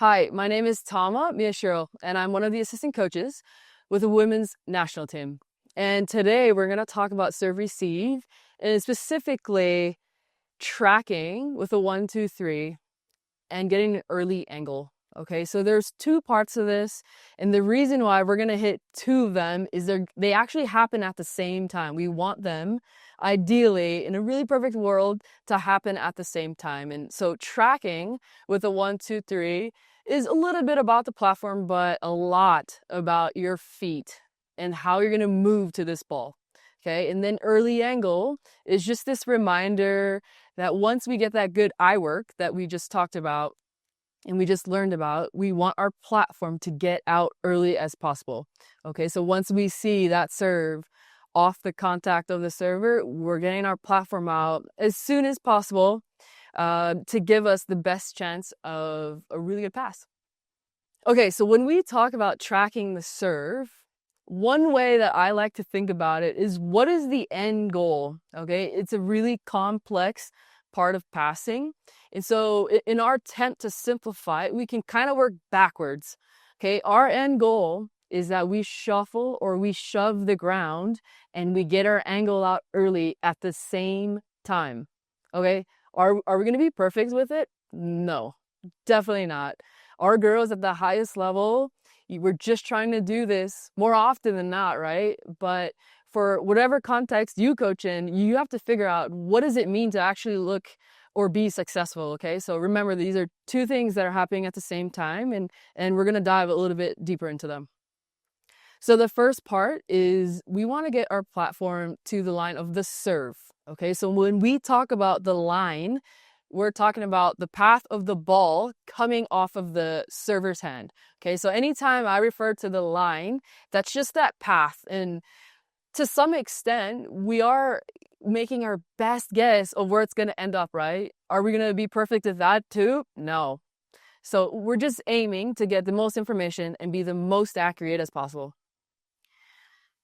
Hi, my name is Tama Miyashiro, and I'm one of the assistant coaches with the women's national team. And today we're going to talk about serve receive and specifically tracking with a 1-2-3 and getting an early angle. Okay, so there's two parts of this, and the reason why we're going to hit two of them is they actually happen at the same time. We want them, ideally, in a really perfect world, to happen at the same time. And so tracking with a 1-2-3 is a little bit about the platform, but a lot about your feet and how you're going to move to this ball. Okay, and then early angle is just this reminder that once we get that good eye work that we just talked about and we just learned about, we want our platform to get out early as possible. Okay, so once we see that serve off the contact of the server, we're getting our platform out as soon as possible to give us the best chance of a really good pass. Okay, so when we talk about tracking the serve, one way that I like to think about it is, what is the end goal? Okay, it's a really complex part of passing. And so in our attempt to simplify it, we can kind of work backwards. Okay, our end goal is that we shuffle or we shove the ground and we get our angle out early at the same time. Okay, are we going to be perfect with it? No, definitely not. Our girls at the highest level, we're just trying to do this more often than not, right? But for whatever context you coach in, you have to figure out, what does it mean to actually look or be successful, okay? So remember, these are two things that are happening at the same time, and we're gonna dive a little bit deeper into them. So the first part is we wanna get our platform to the line of the serve, okay? So when we talk about the line, we're talking about the path of the ball coming off of the server's hand. Okay, so anytime I refer to the line, that's just that path. And to some extent, we are making our best guess of where it's going to end up, right? Are we going to be perfect at that too? No. So we're just aiming to get the most information and be the most accurate as possible.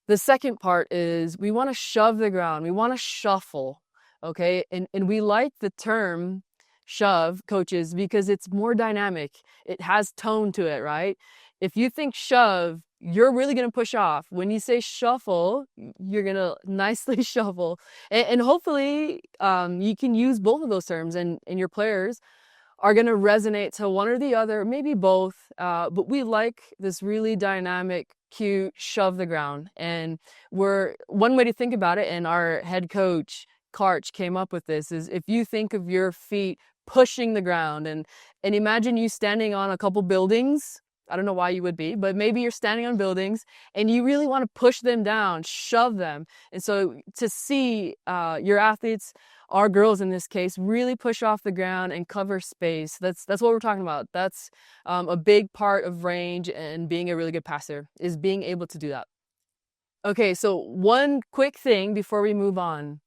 The second part is we want to shove the ground. We want to shuffle. Okay, and we like the term shove, coaches, because it's more dynamic. It has tone to it, right? If you think shove, you're really going to push off. When you say shuffle, you're going to nicely shuffle. And hopefully you can use both of those terms, and your players are going to resonate to one or the other, maybe both. But we like this really dynamic, cute shove the ground. And one way to think about it, and our head coach Karch came up with this, is if you think of your feet pushing the ground, and imagine you standing on a couple buildings. I don't know why you would be, but maybe you're standing on buildings and you really want to push them down, shove them. And so to see your athletes, our girls in this case, really push off the ground and cover space, that's what we're talking about. That's a big part of range and being a really good passer, is being able to do that. Okay, so one quick thing before we move on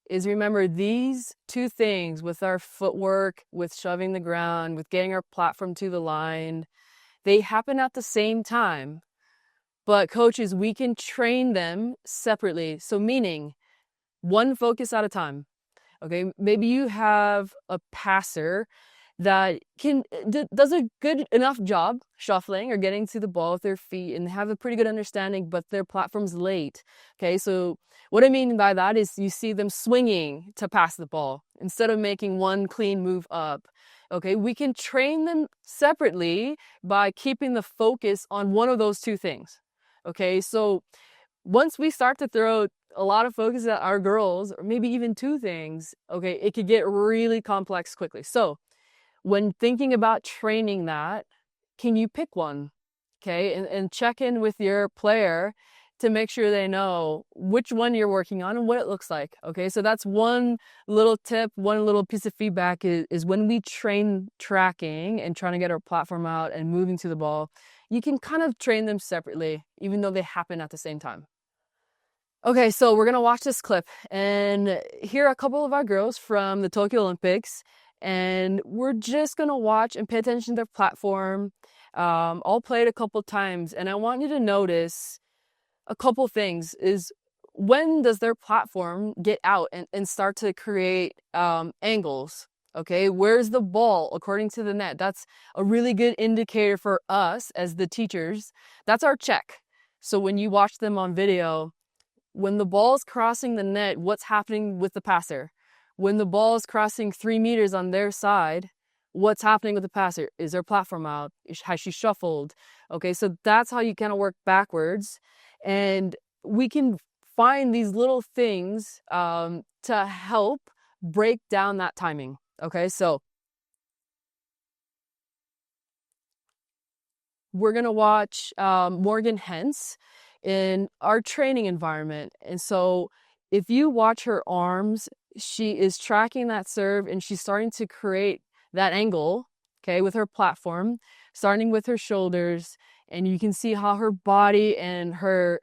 is, remember, these two things with our footwork, with shoving the ground, with getting our platform to the line, they happen at the same time. But coaches, we can train them separately. So meaning, one focus at a time. Okay, maybe you have a passer that does a good enough job shuffling or getting to the ball with their feet and have a pretty good understanding, but their platform's late. Okay, so what I mean by that is you see them swinging to pass the ball instead of making one clean move up. Okay, we can train them separately by keeping the focus on one of those two things. Okay, so once we start to throw a lot of focus at our girls, or maybe even two things, okay, it could get really complex quickly. So when thinking about training that, can you pick one? Okay, and check in with your player to make sure they know which one you're working on and what it looks like. Okay, so that's one little tip, one little piece of feedback is when we train tracking and trying to get our platform out and moving to the ball, you can kind of train them separately, even though they happen at the same time. Okay, so we're gonna watch this clip and hear a couple of our girls from the Tokyo Olympics, and we're just gonna watch and pay attention to their platform. I'll play it a couple times, and I want you to notice a couple things. Is, when does their platform get out and start to create angles? Okay, where's the ball according to the net? That's a really good indicator for us as the teachers. That's our check. So when you watch them on video, when the ball is crossing the net, what's happening with the passer? When the ball is crossing 3 meters on their side, what's happening with the passer? Is their platform out? Has she shuffled? Okay, so that's how you kind of work backwards. And we can find these little things to help break down that timing. Okay, so we're going to watch Morgan Hentz in our training environment. And so if you watch her arms, she is tracking that serve and she's starting to create that angle, okay, with her platform, starting with her shoulders. And you can see how her body and her,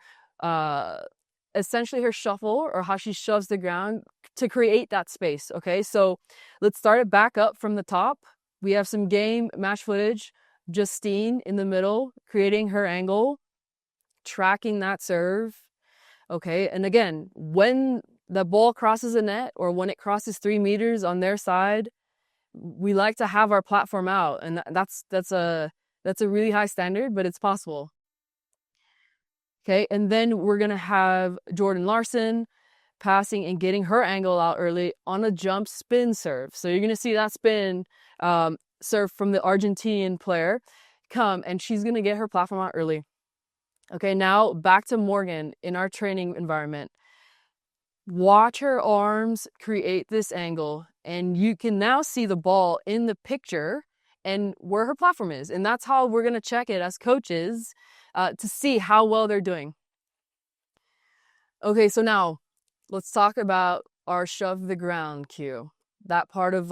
essentially her shuffle or how she shoves the ground to create that space, okay? So let's start it back up from the top. We have some game match footage. Justine in the middle, creating her angle, tracking that serve. Okay, and again, when the ball crosses the net or when it crosses 3 meters on their side, we like to have our platform out, and that's a really high standard, but it's possible. Okay, and then we're gonna have Jordan Larson passing and getting her angle out early on a jump spin serve. So you're gonna see that spin serve from the Argentinian player come, and she's gonna get her platform out early. Okay, now back to Morgan in our training environment. Watch her arms create this angle, and you can now see the ball in the picture and where her platform is. And that's how we're gonna check it as coaches to see how well they're doing. Okay, so now let's talk about our shove the ground cue. That part of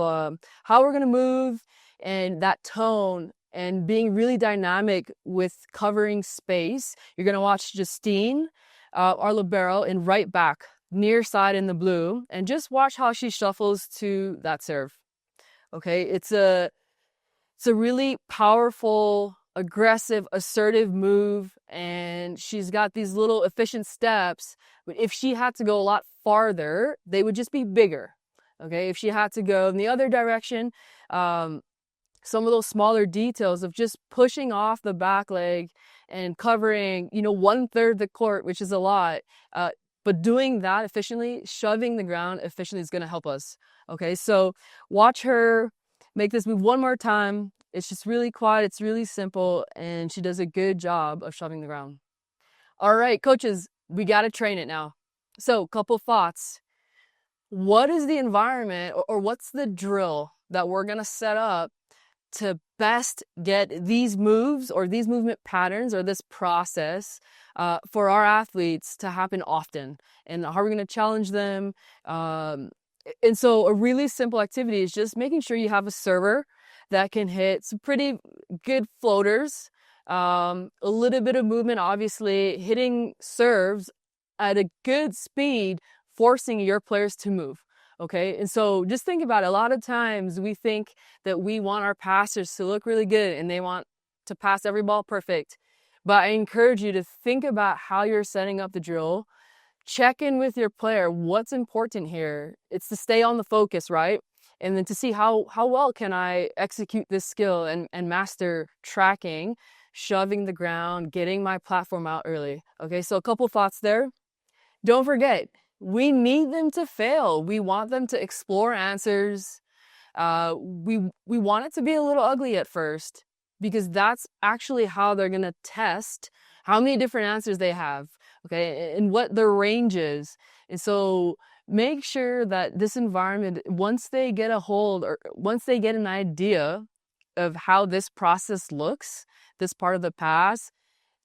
how we're gonna move and that tone and being really dynamic with covering space. You're gonna watch Justine, our libero, in right back, near side in the blue, and just watch how she shuffles to that serve. Okay, it's a really powerful, aggressive, assertive move, and she's got these little efficient steps. But if she had to go a lot farther, they would just be bigger. Okay, if she had to go in the other direction, some of those smaller details of just pushing off the back leg and covering, 1/3 the court, which is a lot. But doing that efficiently, shoving the ground efficiently is going to help us. Okay, so watch her make this move one more time. It's just really quiet. It's really simple. And she does a good job of shoving the ground. All right, coaches, we got to train it now. So, couple thoughts. What is the environment or what's the drill that we're going to set up to best get these moves or these movement patterns or this process for our athletes to happen often? And how are we going to challenge them? And so a really simple activity is just making sure you have a server that can hit some pretty good floaters, a little bit of movement, obviously, hitting serves at a good speed, forcing your players to move. Okay, and so just think about it. A lot of times we think that we want our passers to look really good and they want to pass every ball perfect. But I encourage you to think about how you're setting up the drill. Check in with your player. What's important here? It's to stay on the focus, right? And then to see how well can I execute this skill and master tracking, shoving the ground, getting my platform out early. Okay, so a couple thoughts there. Don't forget, we need them to fail. We want them to explore answers. We want it to be a little ugly at first because that's actually how they're going to test how many different answers they have, okay, and what their range is. And so make sure that this environment, once they get a hold or once they get an idea of how this process looks, this part of the pass,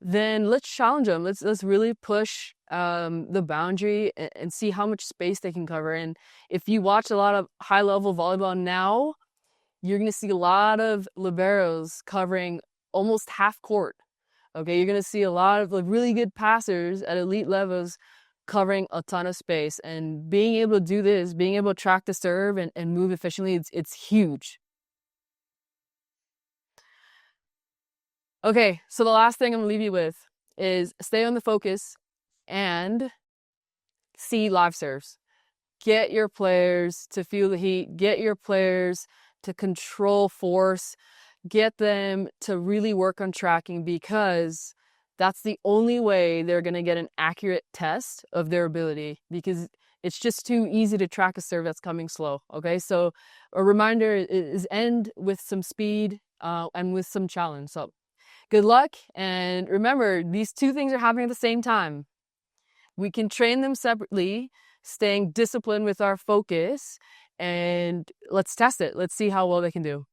then let's challenge them. Let's really push the boundary and see how much space they can cover. And if you watch a lot of high-level volleyball now, you're going to see a lot of liberos covering almost half court. Okay, you're going to see a lot of really good passers at elite levels covering a ton of space. And being able to do this, being able to track the serve and move efficiently, it's huge. Okay, so the last thing I'm gonna leave you with is stay on the focus and see live serves. get your players to feel the heat, get your players to control force, get them to really work on tracking, because that's the only way they're going to get an accurate test of their ability, because it's just too easy to track a serve that's coming slow. Okay, so a reminder is end with some speed and with some challenge. So good luck, and remember, these two things are happening at the same time. We can train them separately, staying disciplined with our focus, and let's test it. Let's see how well they can do.